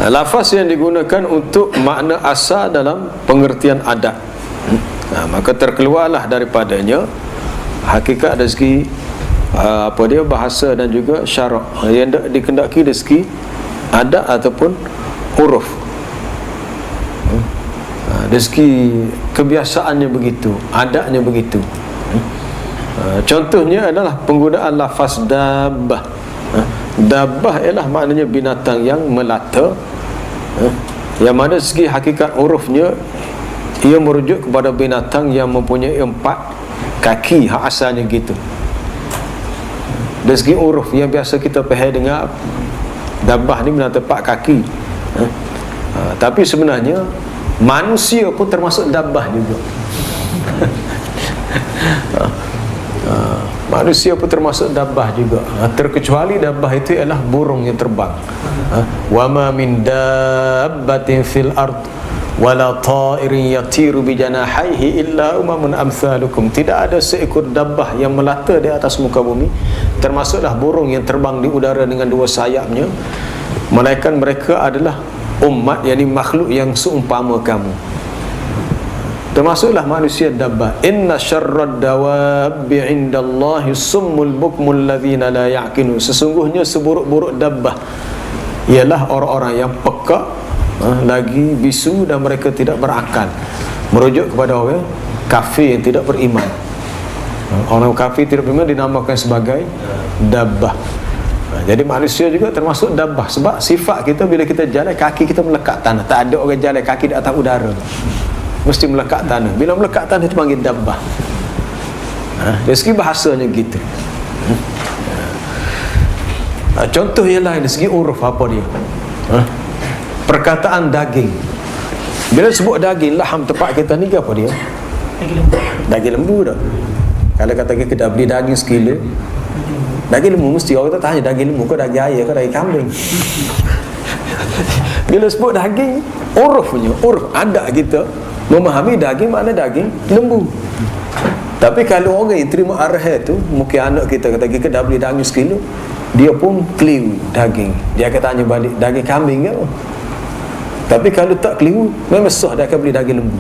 Lafaz yang digunakan untuk makna asal dalam pengertian adat, maka terkeluarlah daripadanya hakikat dari segi bahasa dan juga syarak yang dikendaki dari segi adat ataupun huruf. Dari segi kebiasaannya begitu, adatnya begitu. Contohnya adalah penggunaan lafaz dabbah. Dabbah ialah maknanya binatang yang melata, yang mana segi hakikat hurufnya ia merujuk kepada binatang yang mempunyai 4 kaki, hak asalnya gitu. Dari segi huruf yang biasa kita faham dengan dabbah ni binatang 4 kaki, tapi sebenarnya manusia pun termasuk dabbah juga. Manusia pun termasuk dabbah juga, terkecuali dabbah itu ialah burung yang terbang. Wa ma min dabbatin fil ard wala ta'irin yatiru bi janahihi illa umamun amsalukum. Tidak ada seekor dabbah yang melata di atas muka bumi, termasuklah burung yang terbang di udara dengan 2 sayapnya, melainkan mereka adalah umat, yakni makhluk yang seumpama kamu. Termasuklah manusia dabbah. Inna syarrad dawabi indallahi summul bukmul ladzina la ya'qilun. Sesungguhnya seburuk-buruk dabbah ialah orang-orang yang pekak, lagi bisu, dan mereka tidak berakal. Merujuk kepada orang kafir yang tidak beriman. Orang kafir tidak beriman dinamakan sebagai dabbah. Jadi manusia juga termasuk dabbah, sebab sifat kita bila kita jalan kaki kita melekat tanah. Tak ada orang jalan kaki di atas udara, mesti melekat tanah. Bila melekat tanah itu panggil dabbah. Dari segi bahasanya gitu. Contoh ialah dari segi uruf apa dia. Perkataan daging. Bila sebut daging, laham tempat kita ni apa dia? Daging lembu dah. Kalau kata kita beli daging sekilo, daging lembu, mesti orang tak tanya daging lembu ke daging ayam ke daging kambing. Bila sebut daging, urufnya, uruf adat kita memahami daging makna daging lembu. Tapi kalau orang yang terima arah tu, mungkin anak kita kata kita dah beli daging sekilo, dia pun keliru daging. Dia akan tanya balik, daging kambing ke? Tapi kalau tak keliru, memang sah dia akan beli daging lembu.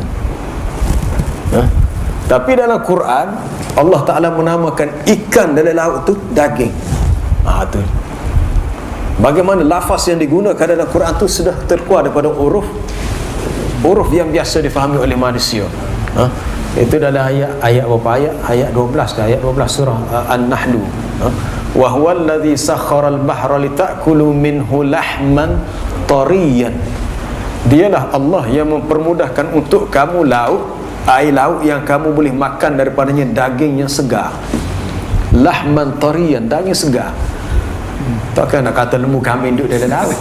Tapi dalam Quran, Allah Ta'ala menamakan ikan dalam laut tu daging. Tu bagaimana lafaz yang digunakan dalam Quran tu sudah terkeluar daripada uruf yang biasa difahami oleh manusia. Itu dalam ayat berapa ayat? Ayat 12 ke ayat 12 surah An-Nahl. Wa huwa alladhi sakhkhara al-bahra litakulu minhu lahman tariyan. Dialah Allah yang mempermudahkan untuk kamu air laut yang kamu boleh makan daripadanya daging yang segar. Lahman tariyan, daging segar. Takkan nak kata lembu kambing duduk dalam laut.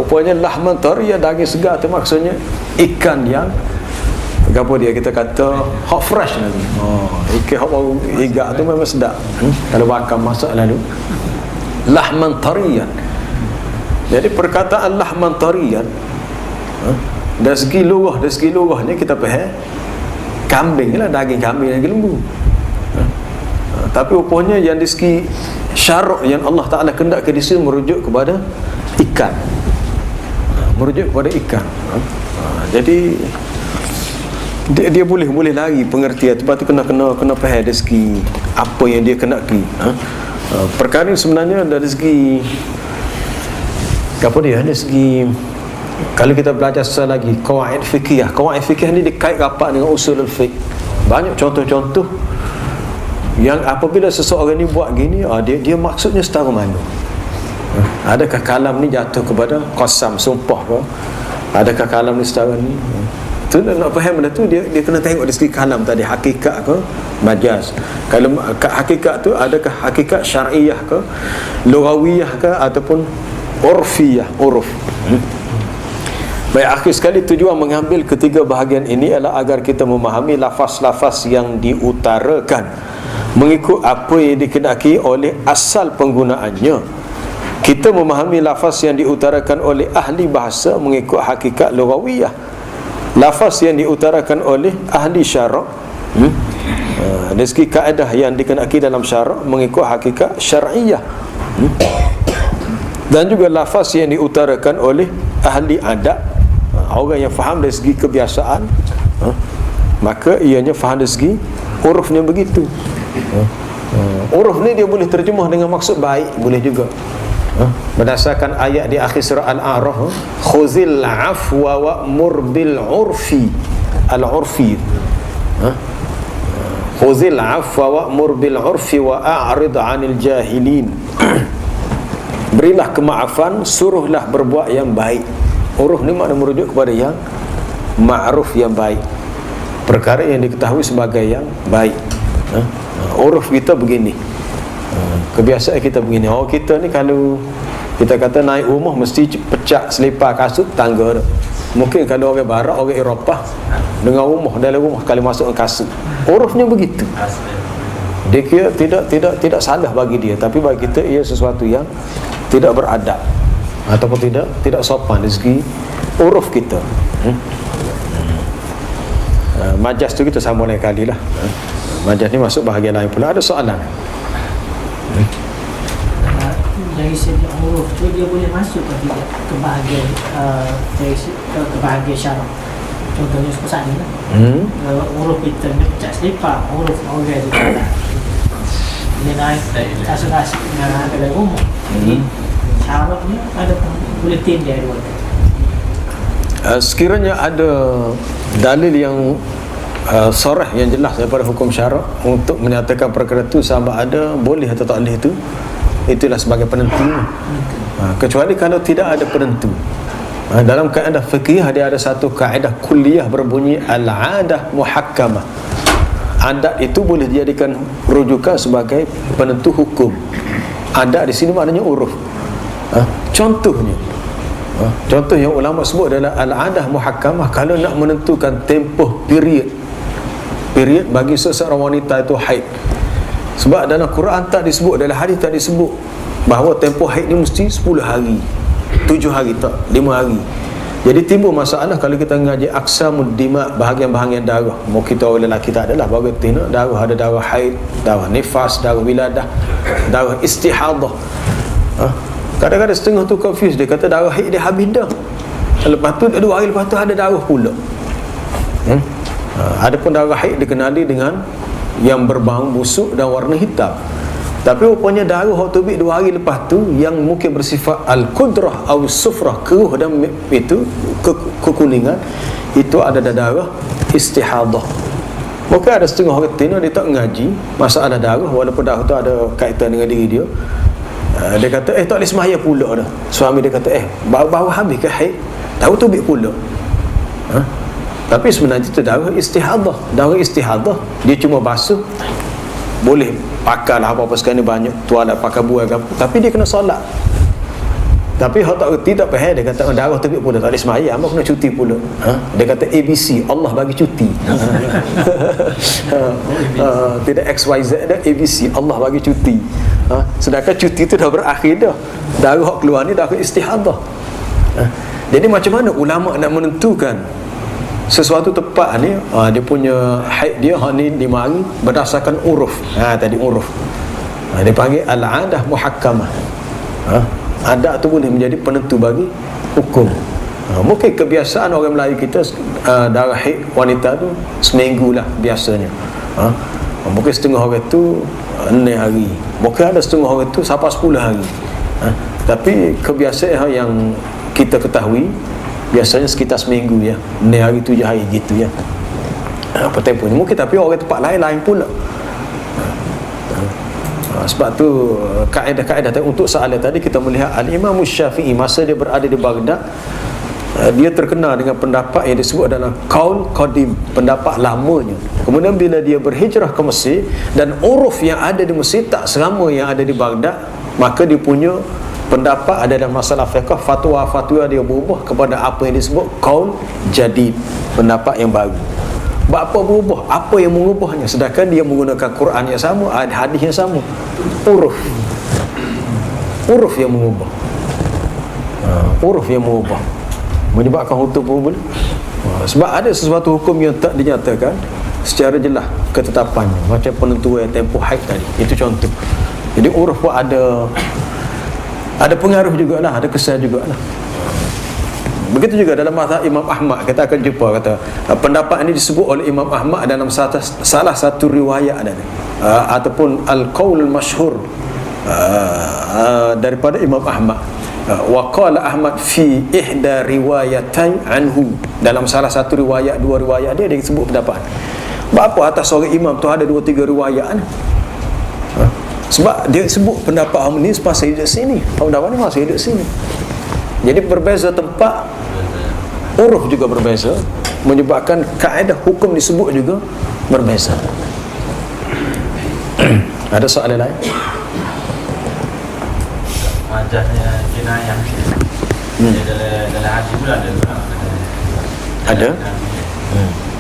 Rupanya lahman tariyan, daging segar tu maksudnya ikan yang apa dia kita kata hot fresh lagi. Ikan hot baru higak tu memang sedap. Kalau bakar masak lalu lahman tariyan. Jadi perkataan lahman tariyan, dari segi lurahnya kita faham kambing lah, daging kambing, daging lembu. Tapi rupanya yang dari segi syarak yang Allah Ta'ala kendaki di sini merujuk kepada ikan. Merujuk kepada ikan. Jadi dia boleh lari pengertian. Sebab tu kena faham dari segi apa yang dia kendaki. Perkara ini sebenarnya dari segi apa dia, dari segi kalau kita belajar sekali lagi qawaid fikih. Qawaid fikih ni dikait rapat dengan usul fiqh. Banyak contoh-contoh yang apabila seseorang ni buat gini, dia maksudnya setara mana. Adakah kalam ni jatuh kepada qasam, sumpah ke? Adakah kalam ni setara ni? Tu nak faham benda tu, dia kena tengok dari segi kalam tadi, hakikat ke majaz. Kalau hakikat tu adakah hakikat syar'iyah ke, lughawiyah ke, ataupun urfiyah, uruf. Baik, akhir sekali tujuan mengambil ketiga bahagian ini adalah agar kita memahami lafaz-lafaz yang diutarakan mengikut apa yang dikenaki oleh asal penggunaannya. Kita memahami lafaz yang diutarakan oleh ahli bahasa mengikut hakikat lughawiyah. Lafaz yang diutarakan oleh ahli syarak, dari segi kaedah yang dikenaki dalam syarak mengikut hakikat syar'iyah. Dan juga lafaz yang diutarakan oleh ahli adat, orang yang faham dari segi kebiasaan, maka ianya faham dari segi urufnya begitu. Uruf ni dia boleh terjemah dengan maksud baik, boleh juga. Berdasarkan ayat di akhir surah Al-A'raf, khuzil afwa wa'mur bil urfi. Al-urfi, khuzil afwa wa'mur bil urfi wa a'rid 'anil jahilin. Berilah kemaafan, suruhlah berbuat yang baik. Uruf ni makna merujuk kepada yang ma'ruf, yang baik, perkara yang diketahui sebagai yang baik. Uruf kita begini, kebiasaan kita begini. Kita ni kalau kita kata naik rumah mesti pecah selipar kasut tangga dah. Mungkin kalau orang barat, orang Eropah, dengan rumah, dalam rumah kali masuk kasut, urufnya begitu. Dia kira tidak salah bagi dia, tapi bagi kita ia sesuatu yang tidak beradab ataupun tidak sopan dari segi uruf kita. Majas tu kita sambung lain kali lah. Majas ni masuk bahagian lain pula. Ada soalan? Dari segi uruf tu dia boleh masuk ke bahagian ke bahagian syarak. Contohnya seperti ni lah. Uruf kita ni pecah selipar, uruf orang tu dia naik kasut-kasut dengan dalam rumah. Jadi syarak ni ada boleh tindak dua. Sekiranya ada dalil yang sorah, yang jelas daripada hukum syarak untuk menyatakan perkara itu sama ada boleh atau tak boleh, itulah sebagai penentu. Kecuali kalau tidak ada penentu. Dalam kaedah fiqh dia ada satu kaedah kuliah berbunyi al-adah muhakkamah. Adat itu boleh dijadikan rujukan sebagai penentu hukum. Adat di sini maknanya uruf. Contohnya, contoh yang ulama sebut adalah al-adah muhakkamah. Kalau nak menentukan tempoh period bagi seseorang wanita itu haid, sebab dalam Quran tak disebut, dalam hadis tak disebut bahawa tempoh haid ni mesti 10 hari, 7 hari, tak, 5 hari. Jadi timbul masalah kalau kita mengaji aqsamud dima, bahagian-bahagian darah. Mau kita orang lelaki tak adalah bagi tina darah, ada darah haid, darah nifas, darah wiladah, darah istihadah. Kadang-kadang setengah tu confuse, dia kata darah haid dia habis dah, lepas tu 2 hari lepas tu ada darah pula. Adapun darah haid dikenali dengan yang berbau busuk dan warna hitam. Tapi rupanya darah waktu terbit 2 hari lepas tu yang mungkin bersifat al-qudrah atau sufrah, keruh dan itu kekuningan, itu ada darah istihadah. Mungkin ada setengah orang tina dia tak mengaji masalah darah, walaupun darah tu ada kaitan dengan diri dia. Dia kata tak boleh sembahyang pula dah. Suami dia kata baru habis ke haid, tahu terbit pula. Tapi sebenarnya itu darah istihadah. Darah istihadah dia cuma basuh, boleh pakai lah apa-apa sekarang ni banyak tualat pakai buah ke apa, tapi dia kena solat. Tapi hak tak reti, tak faham, dia kata darah terbit pula tak boleh sembahyang, apa kena cuti pula. Dia kata ABC, Allah bagi cuti. Tidak XYZ dah, ABC, Allah bagi cuti. Sedangkan cuti tu dah berakhir dah. Darah hak keluar ni darah istihadah. Jadi macam mana ulama nak menentukan sesuatu tepat ni? Dia punya haid dia ni 5 hari berdasarkan uruf. Tadi uruf, dia panggil al-adah muhakkamah. Adat tu boleh menjadi penentu bagi hukum. Mungkin kebiasaan orang Melayu kita, darah haid wanita tu seminggu lah biasanya. Mungkin setengah orang tu 6 hari, mungkin ada setengah orang tu sampai 10 hari. Tapi kebiasaan yang kita ketahui biasanya sekitar seminggu ya, 6 hari 7 hari gitu ya. Apa tempoh ni mungkin, tapi orang tempat lain pula. Sebab tu kaedah-kaedah untuk soalan tadi kita melihat Al-Imam Syafi'i masa dia berada di Baghdad, dia terkenal dengan pendapat yang disebut dalam qaul qadim, pendapat lamanya. Kemudian bila dia berhijrah ke Mesir dan uruf yang ada di Mesir tak selama yang ada di Baghdad, maka dia punya pendapat ada dalam masalah fiqh, fatwa-fatwa dia berubah kepada apa yang disebut qaul jadid, pendapat yang baru. Apa berubah? Apa yang mengubahnya? Sedangkan dia menggunakan Quran yang sama, hadis yang sama. Uruf yang mengubah. Uruf yang mengubah menyebabkan hukum berubah. Sebab ada sesuatu hukum yang tak dinyatakan secara jelas ketetapannya, macam penentuan tempoh haid tadi, itu contoh. Jadi uruf pun ada ada pengaruh jugalah, ada kesan jugalah. Begitu juga dalam mazhab Imam Ahmad, kita akan jumpa kata pendapat ini disebut oleh Imam Ahmad dalam salah satu riwayat ada ataupun al-qaul masyhur daripada Imam Ahmad. Wa qala Ahmad fi ihda riwayatain anhu, dalam salah satu riwayat, dua riwayat dia sebut pendapat. Apa atas seorang imam tu ada 2-3 riwayat? Sebab dia sebut pendapat ni semasa hidup sini, pendapat ni masa hidup sini. Jadi berbeza tempat, uruf juga berbeza, menyebabkan kaedah hukum disebut juga berbeza. Ada soalan lain? Wajahnya kinayah. Dalam hati pula ada.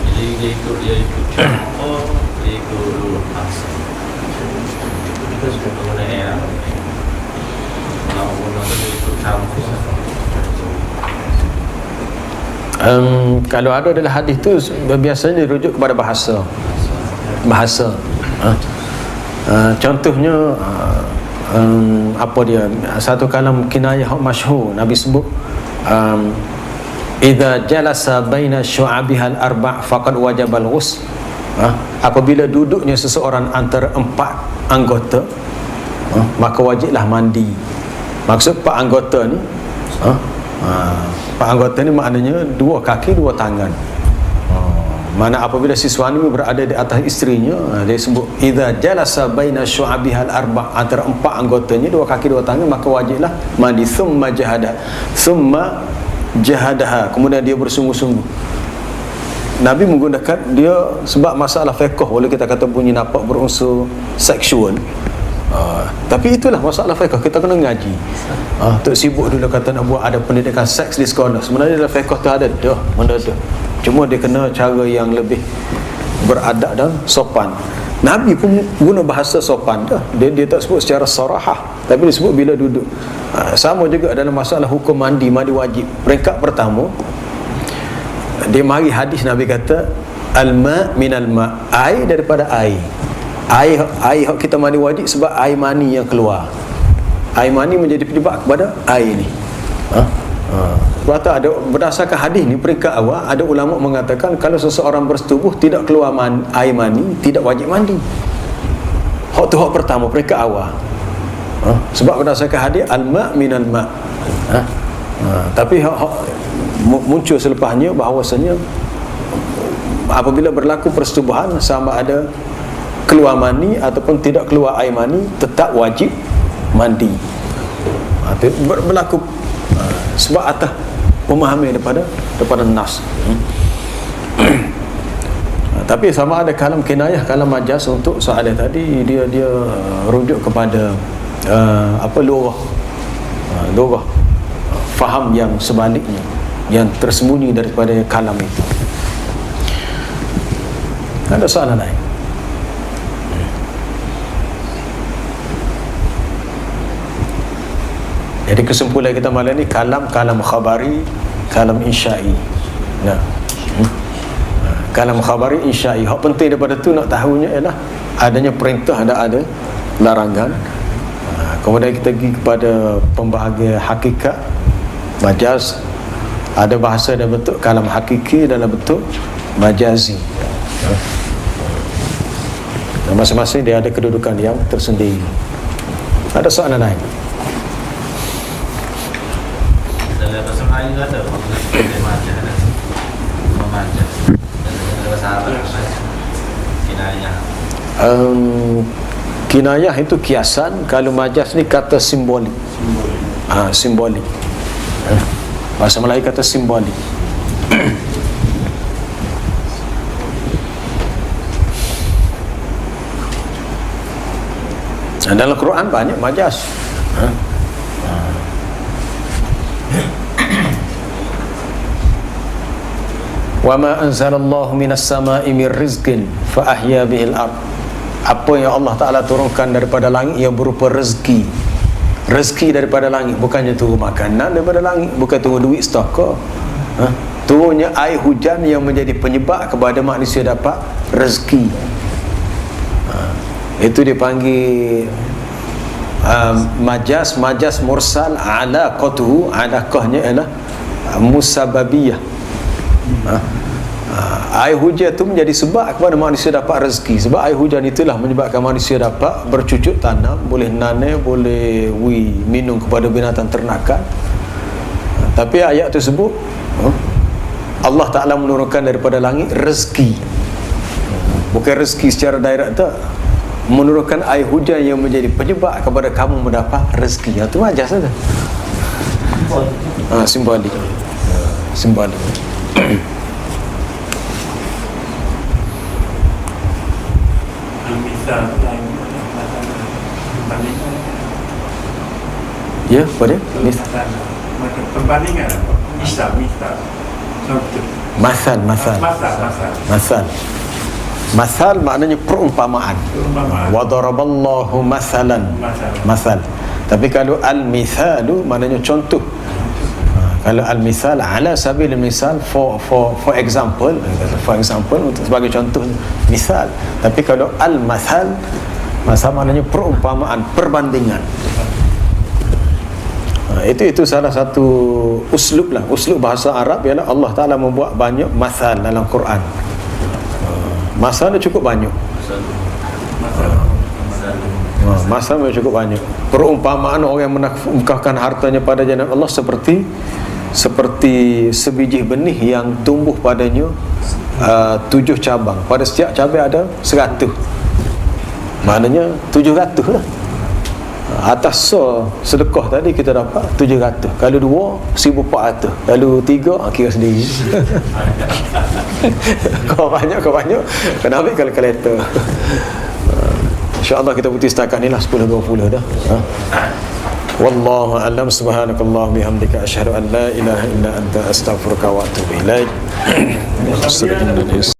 Jadi dia ikut contoh, dia ikut dulu masa. Itu sudah mengenai kalau dia ikut campur. Kalau ada dalam hadis tu biasanya dirujuk kepada bahasa. Contohnya apa dia, satu kalam kinayah masyhur Nabi sebut idza jalasa baina syu'abihal arba' faqad wajabal ghusl. Apabila duduknya seseorang antara 4 anggota, maka wajiblah mandi. Maksud 4 anggota ni, 4 anggota ni maknanya 2 kaki 2 tangan. Mana apabila si suami berada di atas isterinya, dia sebut idza jalasa baina syu'abihal arba', antara 4 anggotanya 2 kaki 2 tangan, maka wajiblah mandi. Thumma jahadaha, kemudian dia bersungguh-sungguh. Nabi menggunakan dia sebab masalah fiqh, boleh kita kata bunyi nampak berunsur seksual. Tapi itulah masalah fiqh, kita kena ngaji. Tok sibuk dulu kata nak buat ada pendidikan seks di sekolah. Sebenarnya dalam fiqh tu ada dah, mana ada. Cuma dia kena cara yang lebih beradab dan sopan. Nabi pun guna bahasa sopan dah. Dia tak sebut secara sarahah, tapi dia sebut bila duduk. Sama juga dalam masalah hukum mandi wajib. Peringkat pertama, dia mari hadis Nabi kata al-ma' minal ma', air daripada air. Air kita mandi wajib sebab air mani yang keluar. Air mani menjadi penyebab kepada air ni. Sebab tu ada, berdasarkan hadis ni peringkat awal, ada ulama mengatakan kalau seseorang bersetubuh tidak keluar air mani, tidak wajib mandi. Hak tu hak pertama, peringkat awal. Sebab berdasarkan hadis al-ma' minal ma'. Tapi muncul selepasnya bahawasanya apabila berlaku persetubuhan, sama ada keluar mani ataupun tidak keluar air mani, tetap wajib mandi. Berlaku sebab atas pemahaman daripada nas. Tapi sama ada kalam kinayah, kalam majaz untuk soalan tadi, dia rujuk kepada lurah faham yang sebaliknya, yang tersembunyi daripada kalam itu. Ada soalan lain? Jadi kesimpulan kita malam ni, kalam khabari, kalam insya'i. Kalam khabari, insya'i. Hak penting daripada tu nak tahunya ialah adanya perintah dan ada larangan. Kemudian kita pergi kepada pembahagian hakikat, majaz. Ada bahasa dalam bentuk kalam hakiki, dalam bentuk majazi. Dan masing-masing dia ada kedudukan yang tersendiri. Ada soalan lain? Dalam bahasa Melayu ada memajah, dalam bahasa Arab kinayah. Kinayah itu kiasan, kalau majaz ni kata simbolik. Simbolik. Bahasa Melayu kata simbolik. Dalam Quran banyak majaz. Wa ma anzalallahu minas sama'i mir rizqin fa ahya bihil ard. Apa yang Allah Ta'ala turunkan daripada langit yang berupa rezeki. Rezeki daripada langit, bukannya turun makanan daripada langit, bukan turun duit stokor. Turunnya air hujan yang menjadi penyebab kepada manusia dapat rezeki. Itu dipanggil Majas mursal alaqatuhu, alaqahnya ialah musababiyah. Air hujan itu menjadi sebab kepada manusia dapat rezeki. Sebab air hujan itulah menyebabkan manusia dapat bercucuk tanam, boleh nanam, boleh minum kepada binatang ternakan. Tapi ayat tersebut Allah Ta'ala menurunkan daripada langit rezeki, bukan rezeki secara direct, tak. Menurunkan air hujan yang menjadi penyebab kepada kamu mendapat rezeki. Itu majas saja. Simbolik. Simbolik. Ya, apa dia? Perbandingan misal contoh. Masal maknanya perumpamaan. Wa daraballahu masalan. Masal. Tapi kalau al-mithalu maknanya contoh. Kalau al-mithal ala sabil misal, for example untuk sebagai contoh misal. Tapi kalau al-mathal, masal maknanya perumpamaan, perbandingan. Itu salah satu uslub lah. Uslub bahasa Arab ialah Allah Ta'ala membuat banyak masal dalam Quran. Masal dia cukup banyak. Masal dia cukup banyak. Perumpamaan orang yang menafkahkan hartanya pada jalan Allah seperti sebiji benih yang tumbuh padanya 7 cabang. Pada setiap cabang ada 100. Maknanya 700 lah. Atas sedekah tadi kita dapat 700. Kalau 2, 1400. Kalau 3, kira sendiri. Kau banyak kena ambil kalkulator. InsyaAllah kita putih setakat ni lah 10.20 dah. Wallahu a'lam. Subhanakallah bihamdika asyhadu an la ilaha illa anta astaghfiruka wa atubu ilaik.